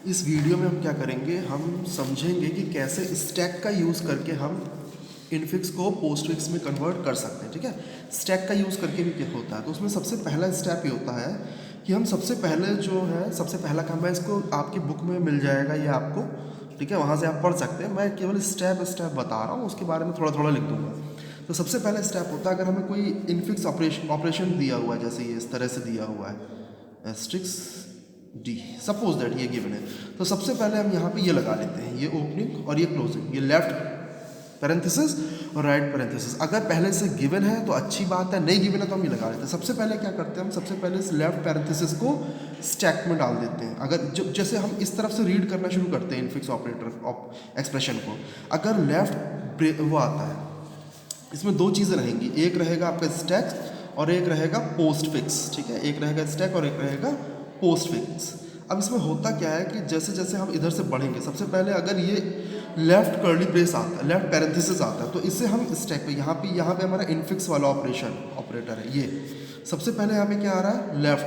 इस वीडियो में हम क्या करेंगे, हम समझेंगे कि कैसे स्टैक का यूज़ करके हम इनफिक्स को पोस्टफिक्स में कन्वर्ट कर सकते हैं। ठीक है, स्टैक का यूज़ करके भी क्या होता है, तो उसमें सबसे पहला स्टेप ये होता है कि हम सबसे पहले जो है, सबसे पहला काम है, इसको आपकी बुक में मिल जाएगा ये आपको, ठीक है, वहाँ से आप पढ़ सकते हैं। मैं केवल स्टेप स्टेप बता रहा हूँ, उसके बारे में थोड़ा थोड़ा लिख दूँगा। तो सबसे पहला स्टेप होता है, अगर हमें कोई इनफिक्स ऑपरेशन दिया हुआ है, जैसे ये इस तरह से दिया हुआ है एस्ट्रिक्स डी, सपोज दैट ये गिवन है, तो सबसे पहले हम यहाँ पे ये लगा लेते हैं, ये ओपनिंग और ये क्लोजिंग, ये लेफ्ट पैरेंथेसिस और राइट पैरेंथेसिस। अगर पहले से गिवन है तो अच्छी बात है, नहीं गिवन है तो हम ये लगा लेते हैं। सबसे पहले क्या करते हैं, हम सबसे पहले इस लेफ्ट पैरेंथेसिस को स्टैक में डाल देते हैं। अगर जैसे हम इस तरफ से रीड करना शुरू करते हैं इनफिक्स ऑपरेटर एक्सप्रेशन को, अगर लेफ्ट वो आता है, इसमें दो चीज़ें रहेंगी, एक रहेगा आपका स्टैक और एक रहेगा पोस्ट फिक्स। ठीक है, एक रहेगा स्टैक और एक रहेगा पोस्ट फिक्स। अब इसमें होता क्या है कि जैसे जैसे हम इधर से बढ़ेंगे, सबसे पहले अगर ये लेफ्ट कर्ली ब्रेस आता है, लेफ्ट पैरेंथेसिस आता है, तो इससे हम स्टैक पे यहाँ पे हमारा इनफिक्स वाला ऑपरेटर है ये। सबसे पहले यहाँ पे क्या आ रहा है, लेफ्ट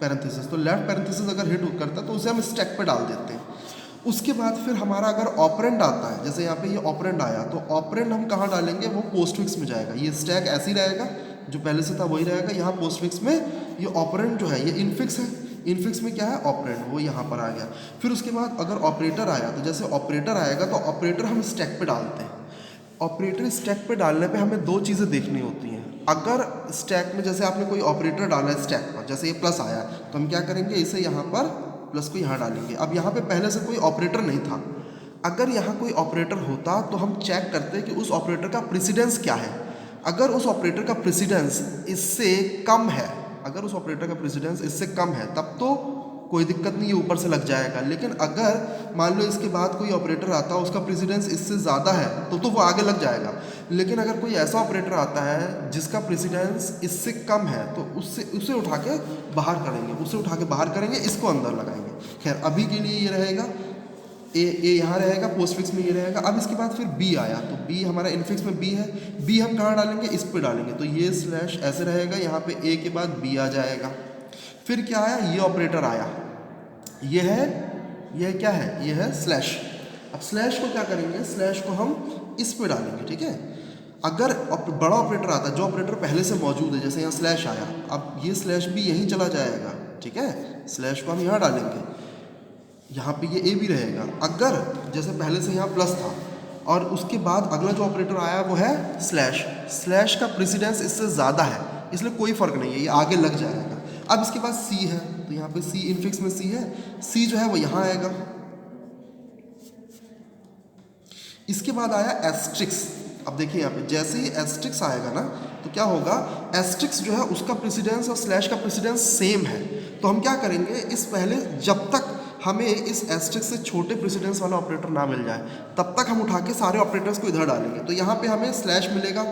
पैरेंथेसिस, तो लेफ्ट पैरेंथेसिस अगर हिट करता है तो उसे हम स्टैक पे डाल देते हैं। उसके बाद फिर हमारा अगर ऑपरेंड आता है, जैसे यहाँ पे ये ऑपरेंड आया, तो ऑपरेंड हम कहाँ डालेंगे, वो पोस्टफिक्स में जाएगा। ये स्टैक ऐसे ही रहेगा, जो पहले से था वही रहेगा। यहाँ पोस्टफिक्स में ये ऑपरेंड जो है, ये इनफिक्स है, इनफिक्स में क्या है, ऑपरेंड, वो यहाँ पर आ गया। फिर उसके बाद अगर ऑपरेटर आया, तो जैसे ऑपरेटर आएगा तो ऑपरेटर हम स्टैक पे डालते हैं। ऑपरेटर स्टैक पे डालने पे हमें दो चीज़ें देखनी होती हैं। अगर स्टैक में जैसे आपने कोई ऑपरेटर डाला है स्टैक पर, जैसे ये प्लस आया, तो हम क्या करेंगे, इसे यहाँ पर प्लस को यहाँ डालेंगे। अब यहाँ पे पहले से कोई ऑपरेटर नहीं था, अगर यहाँ कोई ऑपरेटर होता तो हम चेक करते कि उस ऑपरेटर का प्रेसिडेंस क्या है। अगर उस ऑपरेटर का प्रेसिडेंस इससे कम है, अगर उस ऑपरेटर का प्रेसिडेंस इससे कम है, तब तो कोई दिक्कत नहीं, ये ऊपर से लग जाएगा। लेकिन अगर मान लो इसके बाद कोई ऑपरेटर आता है, उसका प्रेसिडेंस इससे ज़्यादा है, तो वो आगे लग जाएगा। लेकिन अगर कोई ऐसा ऑपरेटर आता है जिसका प्रेसिडेंस इससे कम है, तो उसे उठा के बाहर करेंगे, उसे उठा के बाहर करेंगे, इसको अंदर लगाएंगे। खैर, अभी के लिए ये रहेगा, ए यहाँ रहेगा, पोस्टफिक्स में ये रहेगा। अब इसके बाद फिर बी आया, तो बी हमारा इनफिक्स में बी है, बी हम कहाँ डालेंगे, इस पे डालेंगे, तो ये स्लैश ऐसे रहेगा, यहाँ पे ए के बाद बी आ जाएगा। फिर क्या आया, ये ऑपरेटर आया, ये है, ये क्या है, ये है स्लैश। अब स्लैश को क्या करेंगे, स्लैश को हम इस पे डालेंगे। ठीक है, अगर बड़ा ऑपरेटर आता है, जो ऑपरेटर पहले से मौजूद है, जैसे यहाँ स्लैश आया, अब ये स्लैश भी यहीं चला जाएगा। ठीक है, स्लैश को हम यहाँ डालेंगे, यहाँ पे ये ए भी रहेगा। अगर जैसे पहले से यहाँ प्लस था और उसके बाद अगला जो ऑपरेटर आया वो है स्लैश, स्लैश का प्रेसिडेंस इससे ज़्यादा है, इसलिए कोई फ़र्क नहीं है, ये आगे लग जाएगा। अब इसके बाद सी है, तो यहाँ पे सी इनफिक्स में सी है, सी जो है वो यहाँ आएगा। इसके बाद आया एस्ट्रिक्स। अब देखिए यहाँ पे जैसे ही एस्ट्रिक्स आएगा ना, तो क्या होगा, एस्ट्रिक्स जो है उसका प्रेसिडेंस और स्लैश का प्रेसिडेंस सेम है, तो हम क्या करेंगे, इस पहले जब तक हमें इस एस्ट्रिक्स से छोटे प्रेसिडेंस वाला ऑपरेटर ना मिल जाए, तब तक हम उठा के सारे ऑपरेटर्स को इधर डालेंगे। तो यहाँ पे हमें स्लैश मिलेगा,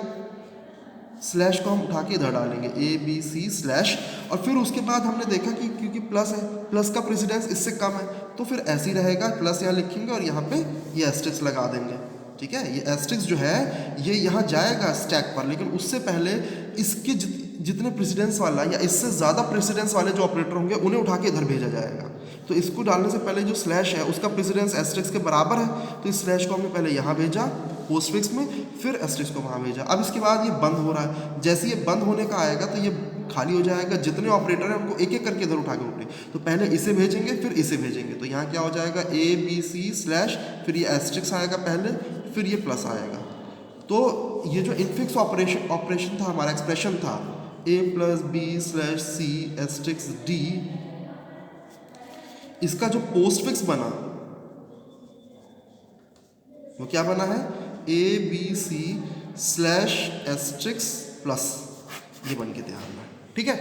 स्लैश को हम उठा के इधर डालेंगे, ए बी सी स्लैश। और फिर उसके बाद हमने देखा कि क्योंकि प्लस है, प्लस का प्रेसिडेंस इससे कम है, तो फिर ऐसे ही रहेगा, प्लस यहाँ लिखेंगे और यहाँ पे ये एस्ट्रिक्स लगा देंगे। ठीक है, ये एस्ट्रिक्स जो है ये यहाँ जाएगा स्टैक पर, लेकिन उससे पहले इसके जितने प्रेसिडेंस वाला या इससे ज़्यादा प्रेसिडेंस वाले जो ऑपरेटर होंगे उन्हें उठा के इधर भेजा जाएगा। तो इसको डालने से पहले जो स्लैश है उसका प्रेसिडेंस एस्ट्रिक्स के बराबर है, तो इस स्लैश को हमने पहले यहाँ भेजा पोस्टफिक्स में, फिर एस्ट्रिक्स को वहाँ भेजा। अब इसके बाद ये बंद हो रहा है, जैसे ये बंद होने का आएगा तो ये खाली हो जाएगा, जितने ऑपरेटर हैं उनको एक एक करके इधर उठा के उठे, तो पहले इसे भेजेंगे फिर इसे भेजेंगे। तो यहाँ क्या हो जाएगा, ए बी सी स्लैश, फिर ये एस्ट्रिक्स आएगा पहले, फिर ये प्लस आएगा। तो ये जो इनफिक्स ऑपरेशन था, हमारा एक्सप्रेशन था a plus b slash c asterisk d, इसका जो पोस्टफिक्स बना वो क्या बना है, a b c slash asterisk plus, ये बन के तैयार हुआ। ठीक है,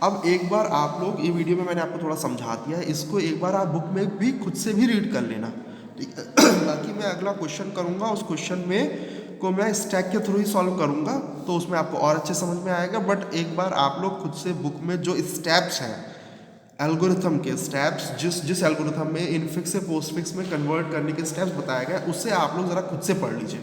अब एक बार आप लोग, ये वीडियो में मैंने आपको थोड़ा समझा दिया है, इसको एक बार आप बुक में भी खुद से भी रीड कर लेना। ठीक है, बाकी मैं अगला क्वेश्चन करूँगा, उस क्वेश्चन में को मैं स्टैक के थ्रू ही सॉल्व करूँगा, तो उसमें आपको और अच्छे समझ में आएगा। बट एक बार आप लोग खुद से बुक में जो स्टेप्स हैं, एल्गोरिथम के स्टेप्स, जिस एल्गोरिथम में इनफिक्स से पोस्टफिक्स में कन्वर्ट करने के स्टेप्स बताए गए, उससे आप लोग ज़रा खुद से पढ़ लीजिए।